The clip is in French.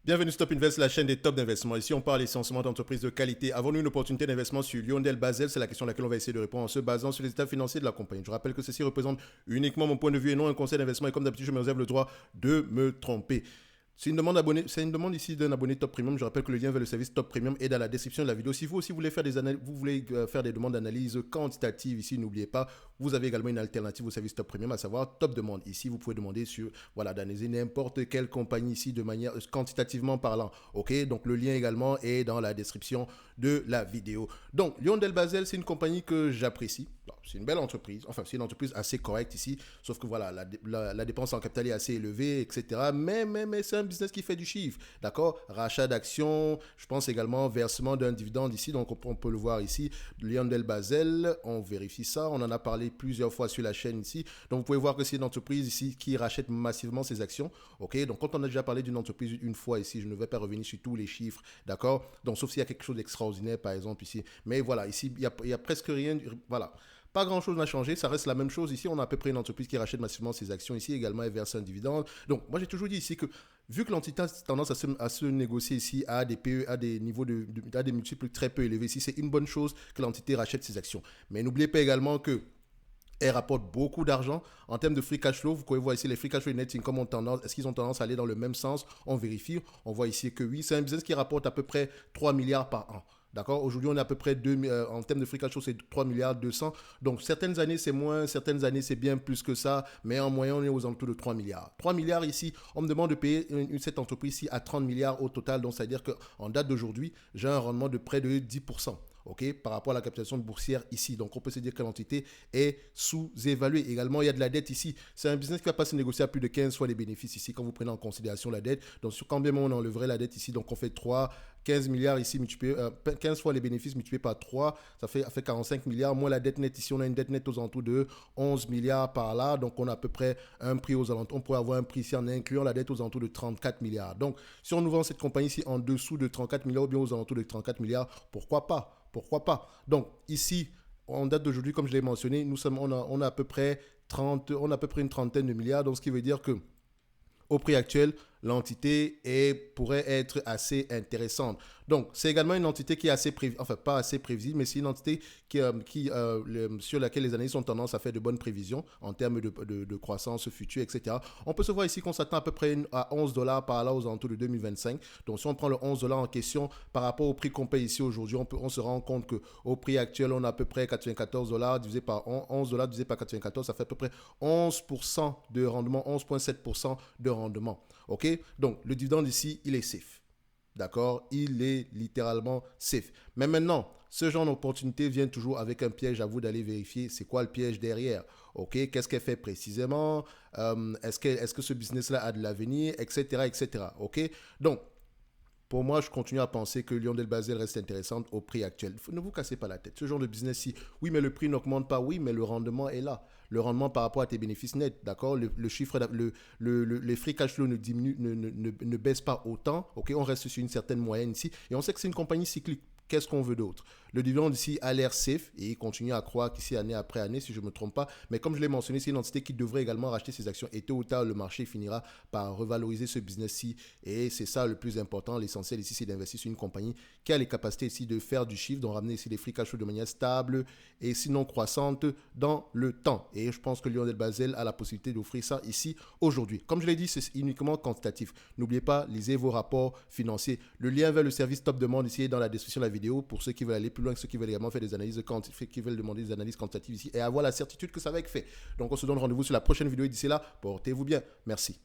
Bienvenue sur Top Invest, la chaîne des tops d'investissement. Ici, on parle essentiellement d'entreprises de qualité. Avons-nous une opportunité d'investissement sur Lionel Basel? C'est la question à laquelle on va essayer de répondre en se basant sur les états financiers de la compagnie. Je rappelle que ceci représente uniquement mon point de vue et non un conseil d'investissement. Et comme d'habitude, je me réserve le droit de me tromper. C'est une demande ici d'un abonné Top Premium. Je rappelle que le lien vers le service Top Premium est dans la description de la vidéo. Si vous aussi voulez faire des demandes d'analyse quantitative ici, n'oubliez pas, vous avez également une alternative au service Top Premium, à savoir Top Demande. Ici, vous pouvez demander d'analyser n'importe quelle compagnie ici de manière quantitativement parlant. Ok, donc le lien également est dans la description de la vidéo. Donc, Lionel Basel, c'est une compagnie que j'apprécie. C'est une belle entreprise. Enfin, c'est une entreprise assez correcte ici. Sauf que voilà, la dépense en capital est assez élevée, etc. Mais c'est un business qui fait du chiffre. D'accord? Rachat d'actions. Je pense également versement d'un dividende ici. Donc, on peut le voir ici. Lionel Basel. On vérifie ça. On en a parlé plusieurs fois sur la chaîne ici. Donc, vous pouvez voir que c'est une entreprise ici qui rachète massivement ses actions. OK? Donc, quand on a déjà parlé d'une entreprise une fois ici, je ne vais pas revenir sur tous les chiffres. D'accord? Donc, sauf s'il y a quelque chose d'extraordinaire, par exemple, ici. Mais voilà, ici, il y a presque rien. Voilà. Pas grand chose n'a changé, ça reste la même chose. Ici, on a à peu près une entreprise qui rachète massivement ses actions. Ici, également, elle verse un dividende. Donc, moi, j'ai toujours dit ici que, vu que l'entité a tendance à se négocier ici à des PE, à des niveaux à des multiples très peu élevés, ici, c'est une bonne chose que l'entité rachète ses actions. Mais n'oubliez pas également que elle rapporte beaucoup d'argent. En termes de free cash flow, vous pouvez voir ici les free cash flow et net income est-ce qu'ils ont tendance à aller dans le même sens? On vérifie. On voit ici que oui, c'est un business qui rapporte à peu près 3 milliards par an. D'accord? Aujourd'hui, on est à peu près en termes de free cash flow, c'est 3 milliards 200. Donc, certaines années, c'est moins, certaines années, c'est bien plus que ça. Mais en moyenne, on est aux alentours de 3 milliards. 3 milliards ici, on me demande de payer cette entreprise ici à 30 milliards au total. Donc, c'est-à-dire qu'en date d'aujourd'hui, j'ai un rendement de près de 10%. Okay, par rapport à la capitalisation boursière ici. Donc, on peut se dire que l'entité est sous-évaluée. Également, il y a de la dette ici. C'est un business qui va pas se négocier à plus de 15 fois les bénéfices ici quand vous prenez en considération la dette. Donc, sur combien on enlèverait la dette ici? Donc, on fait 15 milliards ici multiplié, 15 fois les bénéfices multipliés par 3, ça fait 45 milliards. Moins la dette nette ici, on a une dette nette aux alentours de 11 milliards par là. Donc, on a à peu près un prix aux alentours. On pourrait avoir un prix ici en incluant la dette aux alentours de 34 milliards. Donc, si on nous vend cette compagnie ici en dessous de 34 milliards ou bien aux alentours de 34 milliards, pourquoi pas? Pourquoi pas? Donc, ici, en date d'aujourd'hui, comme je l'ai mentionné, on a à peu près une trentaine de milliards. Donc, ce qui veut dire que au prix actuel, l'entité pourrait être assez intéressante. Donc, c'est également une entité qui est assez prévisible, enfin pas assez prévisible, mais c'est une entité sur laquelle les analystes ont tendance à faire de bonnes prévisions en termes de croissance future, etc. On peut se voir ici qu'on s'attend à peu près à 11 dollars par là aux alentours de 2025. Donc, si on prend le 11 dollars en question par rapport au prix qu'on paye ici aujourd'hui, on se rend compte qu'au prix actuel, on a à peu près 94 dollars divisé par 11 dollars divisé par 94, ça fait à peu près 11% de rendement, 11,7% de rendement. OK? Donc, le dividende ici, il est safe. D'accord? Il est littéralement safe. Mais maintenant, ce genre d'opportunité vient toujours avec un piège. À vous d'aller vérifier c'est quoi le piège derrière. OK? Qu'est-ce qu'elle fait précisément? Est-ce que ce business-là a de l'avenir? Etc. etc. OK? Donc, pour moi, je continue à penser que Lionel Basel reste intéressante au prix actuel. Ne vous cassez pas la tête. Ce genre de business-ci, oui, mais le prix n'augmente pas. Oui, mais le rendement est là. Le rendement par rapport à tes bénéfices nets, d'accord? Le chiffre, les free cash flow ne baissent pas autant. Ok, on reste sur une certaine moyenne ici. Et on sait que c'est une compagnie cyclique. Qu'est-ce qu'on veut d'autre? Le dividende ici a l'air safe et il continue à croire qu'ici, année après année, si je ne me trompe pas. Mais comme je l'ai mentionné, c'est une entité qui devrait également racheter ses actions et tôt ou tard, le marché finira par revaloriser ce business-ci. Et c'est ça le plus important. L'essentiel ici, c'est d'investir sur une compagnie qui a les capacités ici de faire du chiffre, de ramener ici les free cash flow de manière stable et sinon croissante dans le temps. Et je pense que Lionel Basel a la possibilité d'offrir ça ici aujourd'hui. Comme je l'ai dit, c'est uniquement quantitatif. N'oubliez pas, lisez vos rapports financiers. Le lien vers le service Top Demande ici est dans la description de la vidéo pour ceux qui veulent aller plus loin, ceux qui veulent également faire des analyses qui veulent demander des analyses quantitatives ici et avoir la certitude que ça va être fait. Donc on se donne rendez-vous sur la prochaine vidéo et d'ici là, portez-vous bien. Merci.